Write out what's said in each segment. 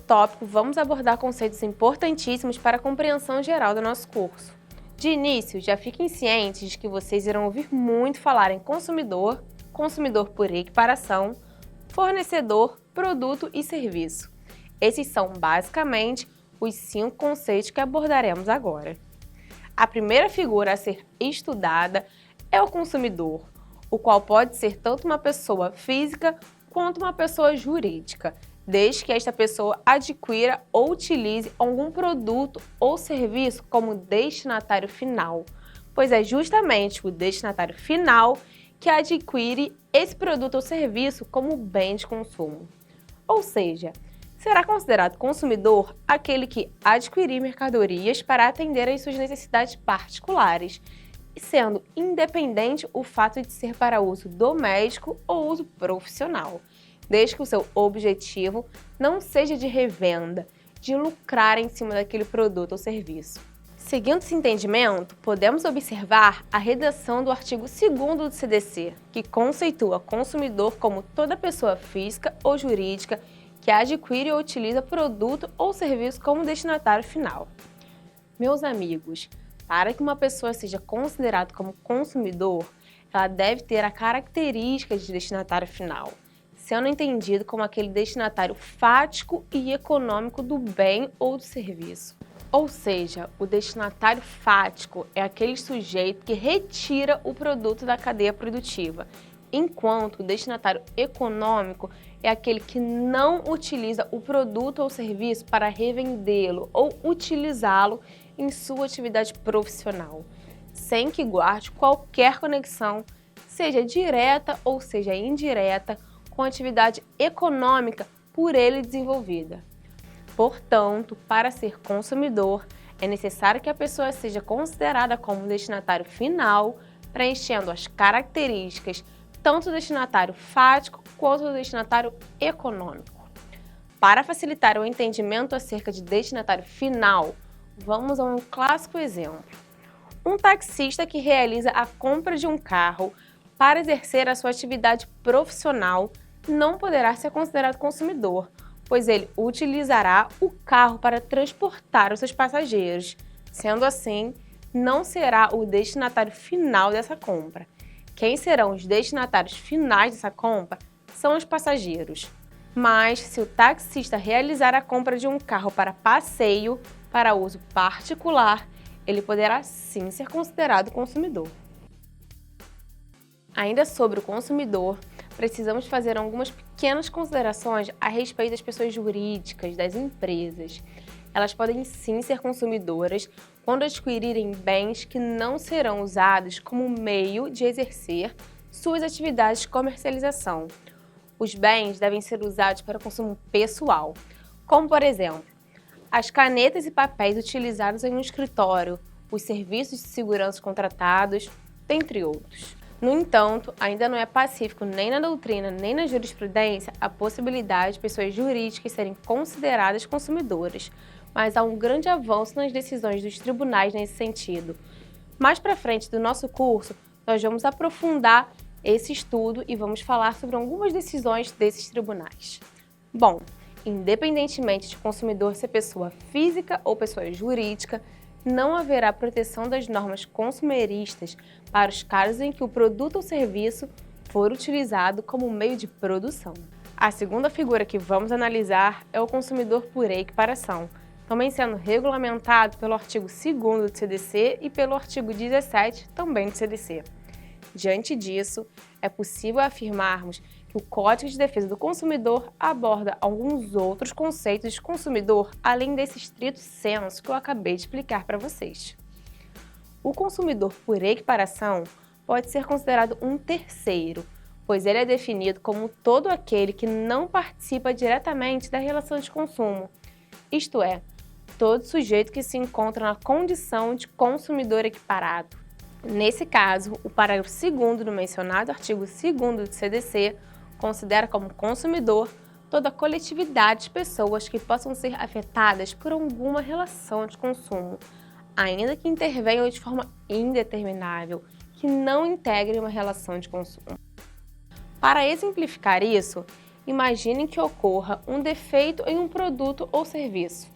tópico, vamos abordar conceitos importantíssimos para a compreensão geral do nosso curso. De início, já fiquem cientes de que vocês irão ouvir muito falar em consumidor, consumidor por equiparação, fornecedor, produto e serviço. Esses são, basicamente, os 5 conceitos que abordaremos agora. A primeira figura a ser estudada é o consumidor, o qual pode ser tanto uma pessoa física quanto uma pessoa jurídica, desde que esta pessoa adquira ou utilize algum produto ou serviço como destinatário final, pois é justamente o destinatário final que adquire esse produto ou serviço como bem de consumo. Ou seja, será considerado consumidor aquele que adquirir mercadorias para atender às suas necessidades particulares, sendo independente o fato de ser para uso doméstico ou uso profissional, desde que o seu objetivo não seja de revenda, de lucrar em cima daquele produto ou serviço. Seguindo esse entendimento, podemos observar a redação do artigo 2º do CDC, que conceitua consumidor como toda pessoa física ou jurídica que adquire ou utiliza produto ou serviço como destinatário final. Meus amigos, para que uma pessoa seja considerada como consumidor, ela deve ter a característica de destinatário final, sendo entendido como aquele destinatário fático e econômico do bem ou do serviço. Ou seja, o destinatário fático é aquele sujeito que retira o produto da cadeia produtiva, enquanto o destinatário econômico é aquele que não utiliza o produto ou serviço para revendê-lo ou utilizá-lo em sua atividade profissional, sem que guarde qualquer conexão, seja direta ou seja indireta, com a atividade econômica por ele desenvolvida. Portanto, para ser consumidor, é necessário que a pessoa seja considerada como destinatário final, preenchendo as características tanto do destinatário fático quanto do destinatário econômico. Para facilitar o entendimento acerca de destinatário final, vamos a um clássico exemplo. Um taxista que realiza a compra de um carro para exercer a sua atividade profissional não poderá ser considerado consumidor, pois ele utilizará o carro para transportar os seus passageiros. Sendo assim, não será o destinatário final dessa compra. Quem serão os destinatários finais dessa compra são os passageiros. Mas, se o taxista realizar a compra de um carro para passeio, para uso particular, ele poderá sim ser considerado consumidor. Ainda sobre o consumidor, precisamos fazer algumas pequenas considerações a respeito das pessoas jurídicas, das empresas. Elas podem sim ser consumidoras quando adquirirem bens que não serão usados como meio de exercer suas atividades de comercialização. Os bens devem ser usados para consumo pessoal, como por exemplo, as canetas e papéis utilizados em um escritório, os serviços de segurança contratados, dentre outros. No entanto, ainda não é pacífico nem na doutrina nem na jurisprudência a possibilidade de pessoas jurídicas serem consideradas consumidoras, mas há um grande avanço nas decisões dos tribunais nesse sentido. Mais para frente do nosso curso, nós vamos aprofundar esse estudo e vamos falar sobre algumas decisões desses tribunais. Bom, independentemente de consumidor ser pessoa física ou pessoa jurídica, não haverá proteção das normas consumeristas para os casos em que o produto ou serviço for utilizado como meio de produção. A segunda figura que vamos analisar é o consumidor por equiparação, também sendo regulamentado pelo artigo 2º do CDC e pelo artigo 17 também do CDC. Diante disso, é possível afirmarmos que o Código de Defesa do Consumidor aborda alguns outros conceitos de consumidor além desse estrito senso que eu acabei de explicar para vocês. O consumidor por equiparação pode ser considerado um terceiro, pois ele é definido como todo aquele que não participa diretamente da relação de consumo, isto é, todo sujeito que se encontra na condição de consumidor equiparado. Nesse caso, o parágrafo 2º do mencionado artigo 2º do CDC considera como consumidor toda a coletividade de pessoas que possam ser afetadas por alguma relação de consumo, ainda que intervenham de forma indeterminável, que não integrem uma relação de consumo. Para exemplificar isso, Imaginem que ocorra um defeito em um produto ou serviço.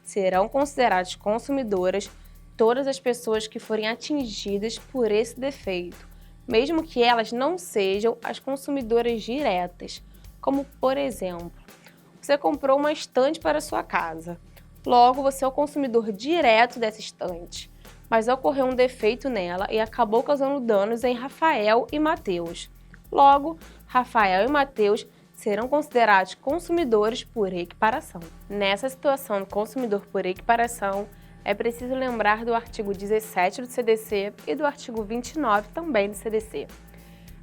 Serão consideradas consumidoras todas as pessoas que forem atingidas por esse defeito, mesmo que elas não sejam as consumidoras diretas, como por exemplo, você comprou uma estante para sua casa. Logo, você é o consumidor direto dessa estante, mas ocorreu um defeito nela e acabou causando danos em Rafael e Mateus. Logo, Rafael e Mateus serão considerados consumidores por equiparação. Nessa situação do consumidor por equiparação, é preciso lembrar do artigo 17 do CDC e do artigo 29 também do CDC.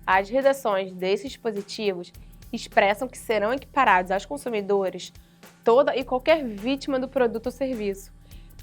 As redações desses dispositivos expressam que serão equiparados aos consumidores toda e qualquer vítima do produto ou serviço,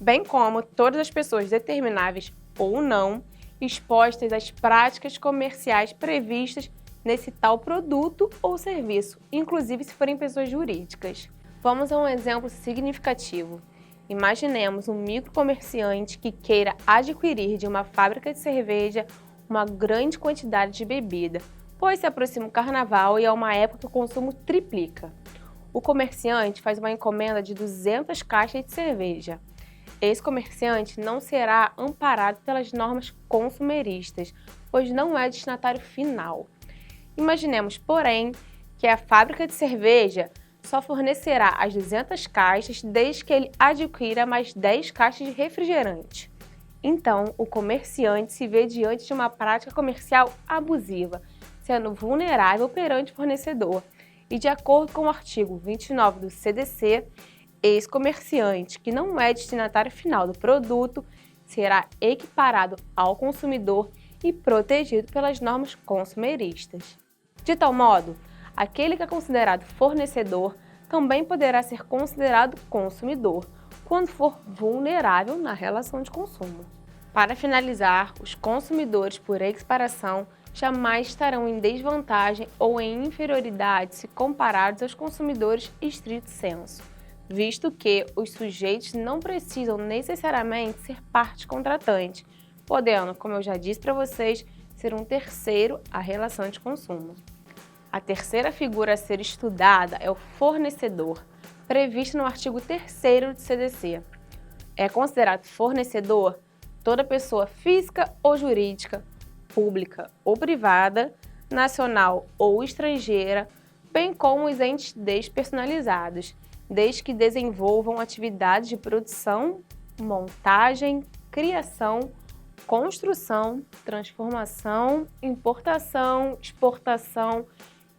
bem como todas as pessoas determináveis ou não expostas às práticas comerciais previstas nesse tal produto ou serviço, inclusive se forem pessoas jurídicas. Vamos a um exemplo significativo. Imaginemos um microcomerciante que queira adquirir de uma fábrica de cerveja uma grande quantidade de bebida, pois se aproxima o carnaval e é uma época que o consumo triplica. O comerciante faz uma encomenda de 200 caixas de cerveja. Esse comerciante não será amparado pelas normas consumeristas, pois não é destinatário final. Imaginemos, porém, que a fábrica de cerveja só fornecerá as 200 caixas desde que ele adquira mais 10 caixas de refrigerante. Então, o comerciante se vê diante de uma prática comercial abusiva, sendo vulnerável perante o fornecedor. E de acordo com o artigo 29 do CDC, esse comerciante, que não é destinatário final do produto, será equiparado ao consumidor e protegido pelas normas consumeristas. De tal modo, aquele que é considerado fornecedor também poderá ser considerado consumidor, quando for vulnerável na relação de consumo. Para finalizar, os consumidores por equiparação jamais estarão em desvantagem ou em inferioridade se comparados aos consumidores estrito sensu, visto que os sujeitos não precisam necessariamente ser parte contratante, podendo, como eu já disse para vocês, ser um terceiro à relação de consumo. A terceira figura a ser estudada é o fornecedor, previsto no artigo 3º do CDC. É considerado fornecedor toda pessoa física ou jurídica, pública ou privada, nacional ou estrangeira, bem como os entes despersonalizados, desde que desenvolvam atividades de produção, montagem, criação, construção, transformação, importação, exportação,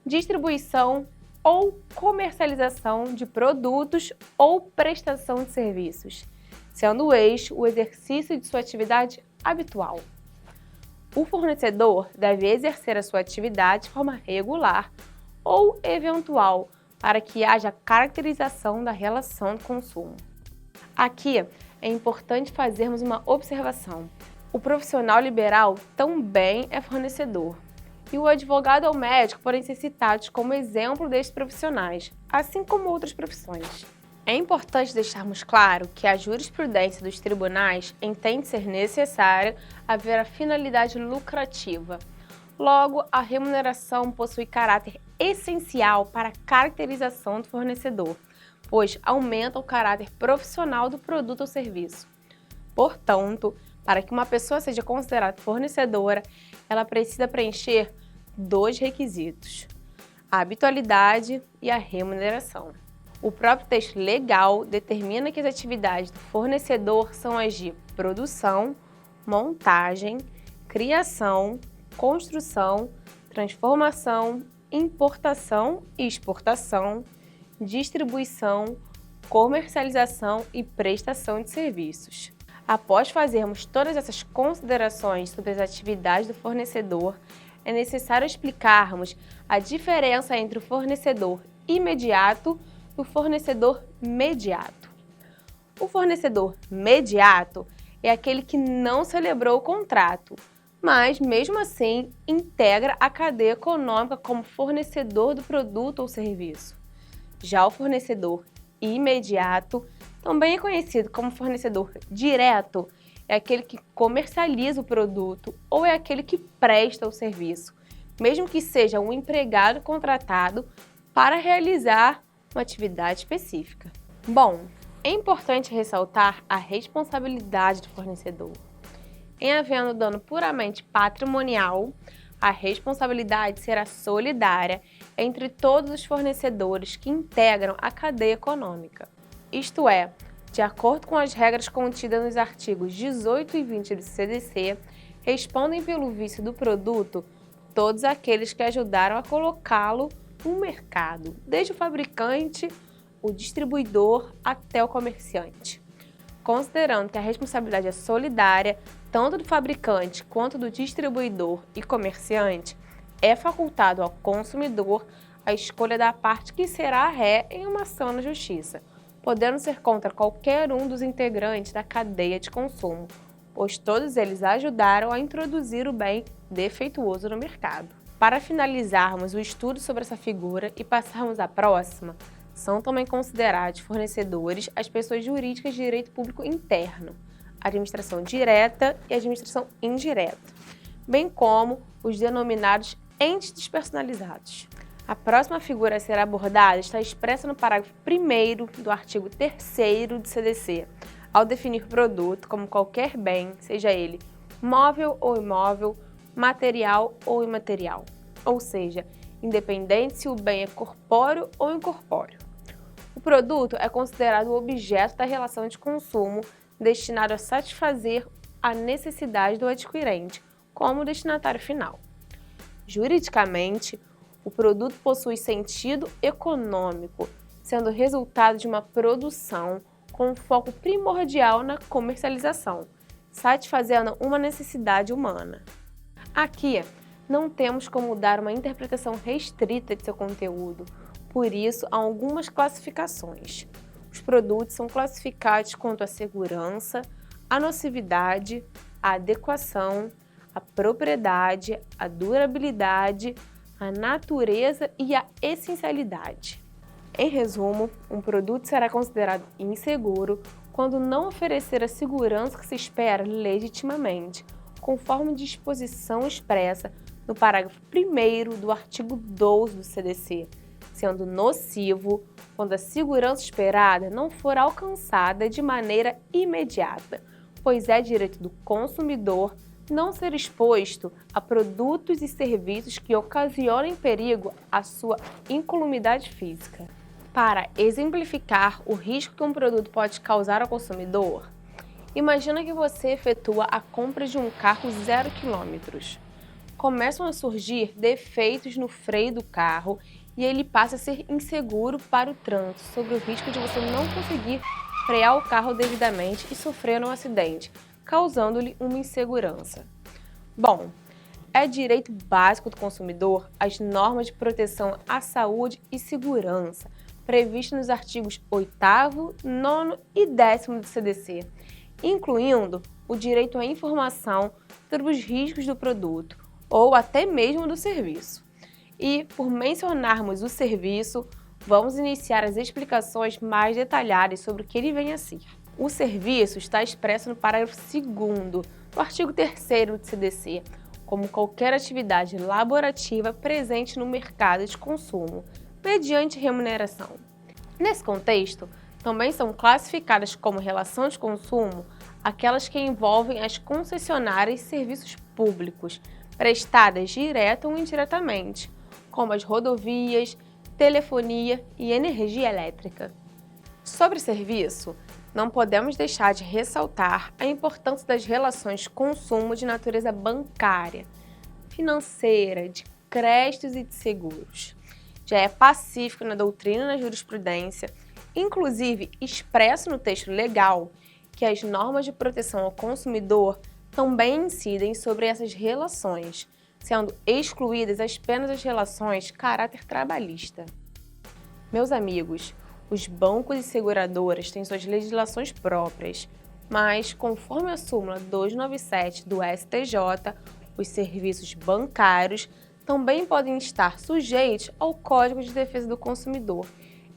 distribuição ou comercialização de produtos ou prestação de serviços, sendo este o exercício de sua atividade habitual. O fornecedor deve exercer a sua atividade de forma regular ou eventual para que haja caracterização da relação de consumo. Aqui é importante fazermos uma observação. O profissional liberal também é fornecedor, e o advogado ou médico podem ser citados como exemplo destes profissionais, assim como outras profissões. É importante deixarmos claro que a jurisprudência dos tribunais entende ser necessário haver a finalidade lucrativa. Logo, a remuneração possui caráter essencial para a caracterização do fornecedor, pois aumenta o caráter profissional do produto ou serviço. Portanto, para que uma pessoa seja considerada fornecedora, ela precisa preencher 2 requisitos: a habitualidade e a remuneração. O próprio texto legal determina que as atividades do fornecedor são as de produção, montagem, criação, construção, transformação, importação e exportação, distribuição, comercialização e prestação de serviços. Após fazermos todas essas considerações sobre as atividades do fornecedor, é necessário explicarmos a diferença entre o fornecedor imediato e o fornecedor mediato. O fornecedor mediato é aquele que não celebrou o contrato, mas, mesmo assim, integra a cadeia econômica como fornecedor do produto ou serviço. Já o fornecedor imediato, também é conhecido como fornecedor direto, é aquele que comercializa o produto ou é aquele que presta o serviço, mesmo que seja um empregado contratado para realizar uma atividade específica. Bom, é importante ressaltar a responsabilidade do fornecedor. Em havendo dano puramente patrimonial, a responsabilidade será solidária entre todos os fornecedores que integram a cadeia econômica. Isto é, de acordo com as regras contidas nos artigos 18 e 20 do CDC, respondem pelo vício do produto todos aqueles que ajudaram a colocá-lo no mercado, desde o fabricante, o distribuidor até o comerciante. Considerando que a responsabilidade é solidária, tanto do fabricante quanto do distribuidor e comerciante, é facultado ao consumidor a escolha da parte que será a ré em uma ação na justiça, podendo ser contra qualquer um dos integrantes da cadeia de consumo, pois todos eles ajudaram a introduzir o bem defeituoso no mercado. Para finalizarmos o estudo sobre essa figura e passarmos à próxima, são também considerados fornecedores as pessoas jurídicas de direito público interno, administração direta e administração indireta, bem como os denominados entes despersonalizados. A próxima figura a ser abordada está expressa no parágrafo 1º do artigo 3º do CDC, ao definir produto como qualquer bem, seja ele móvel ou imóvel, material ou imaterial, ou seja, independente se o bem é corpóreo ou incorpóreo. O produto é considerado o objeto da relação de consumo destinado a satisfazer a necessidade do adquirente, como destinatário final. Juridicamente, o produto possui sentido econômico, sendo resultado de uma produção com foco primordial na comercialização, satisfazendo uma necessidade humana. Aqui, não temos como dar uma interpretação restrita de seu conteúdo, por isso há algumas classificações. Os produtos são classificados quanto à segurança, a nocividade, a adequação, a propriedade, a durabilidade, a natureza e a essencialidade. Em resumo, um produto será considerado inseguro quando não oferecer a segurança que se espera legitimamente, conforme disposição expressa no parágrafo 1º do artigo 12 do CDC, sendo nocivo quando a segurança esperada não for alcançada de maneira imediata, pois é direito do consumidor não ser exposto a produtos e serviços que ocasionem perigo à sua incolumidade física. Para exemplificar o risco que um produto pode causar ao consumidor, imagina que você efetua a compra de um carro 0 km. Começam a surgir defeitos no freio do carro e ele passa a ser inseguro para o trânsito, sob o risco de você não conseguir frear o carro devidamente e sofrer um acidente, causando-lhe uma insegurança. Bom, é direito básico do consumidor as normas de proteção à saúde e segurança, previstas nos artigos 8º, 9º e 10º do CDC, incluindo o direito à informação sobre os riscos do produto ou até mesmo do serviço. E, por mencionarmos o serviço, vamos iniciar as explicações mais detalhadas sobre o que ele vem a ser. O serviço está expresso no parágrafo 2º do artigo 3º do CDC, como qualquer atividade laborativa presente no mercado de consumo, mediante remuneração. Nesse contexto, também são classificadas como relação de consumo aquelas que envolvem as concessionárias de serviços públicos, prestadas direta ou indiretamente, como as rodovias, telefonia e energia elétrica. Sobre serviço, não podemos deixar de ressaltar a importância das relações de consumo de natureza bancária, financeira, de créditos e de seguros. Já é pacífico na doutrina e na jurisprudência, inclusive expresso no texto legal, que as normas de proteção ao consumidor também incidem sobre essas relações, sendo excluídas apenas as relações de caráter trabalhista. Meus amigos, os bancos e seguradoras têm suas legislações próprias, mas, conforme a súmula 297 do STJ, os serviços bancários também podem estar sujeitos ao Código de Defesa do Consumidor,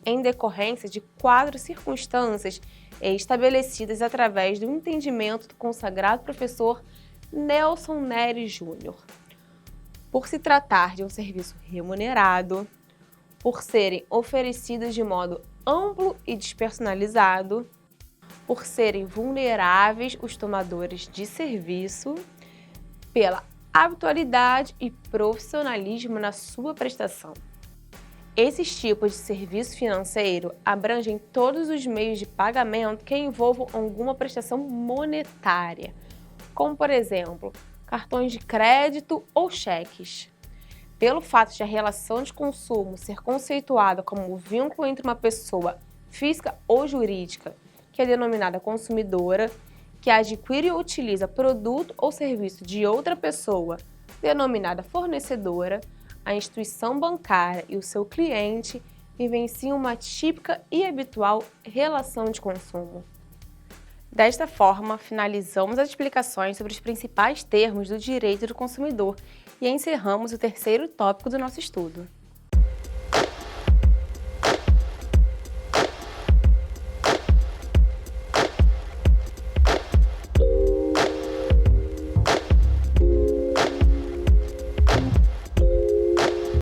em decorrência de 4 circunstâncias estabelecidas através do entendimento do consagrado professor Nelson Nery Júnior. Por se tratar de um serviço remunerado, por serem oferecidos de modo amplo e despersonalizado, por serem vulneráveis os tomadores de serviço, pela habitualidade e profissionalismo na sua prestação. Esses tipos de serviço financeiro abrangem todos os meios de pagamento que envolvam alguma prestação monetária, como, por exemplo, cartões de crédito ou cheques. Pelo fato de a relação de consumo ser conceituada como o vínculo entre uma pessoa física ou jurídica, que é denominada consumidora, que adquire ou utiliza produto ou serviço de outra pessoa, denominada fornecedora, a instituição bancária e o seu cliente vivenciam uma típica e habitual relação de consumo. Desta forma, finalizamos as explicações sobre os principais termos do direito do consumidor e encerramos o terceiro tópico do nosso estudo.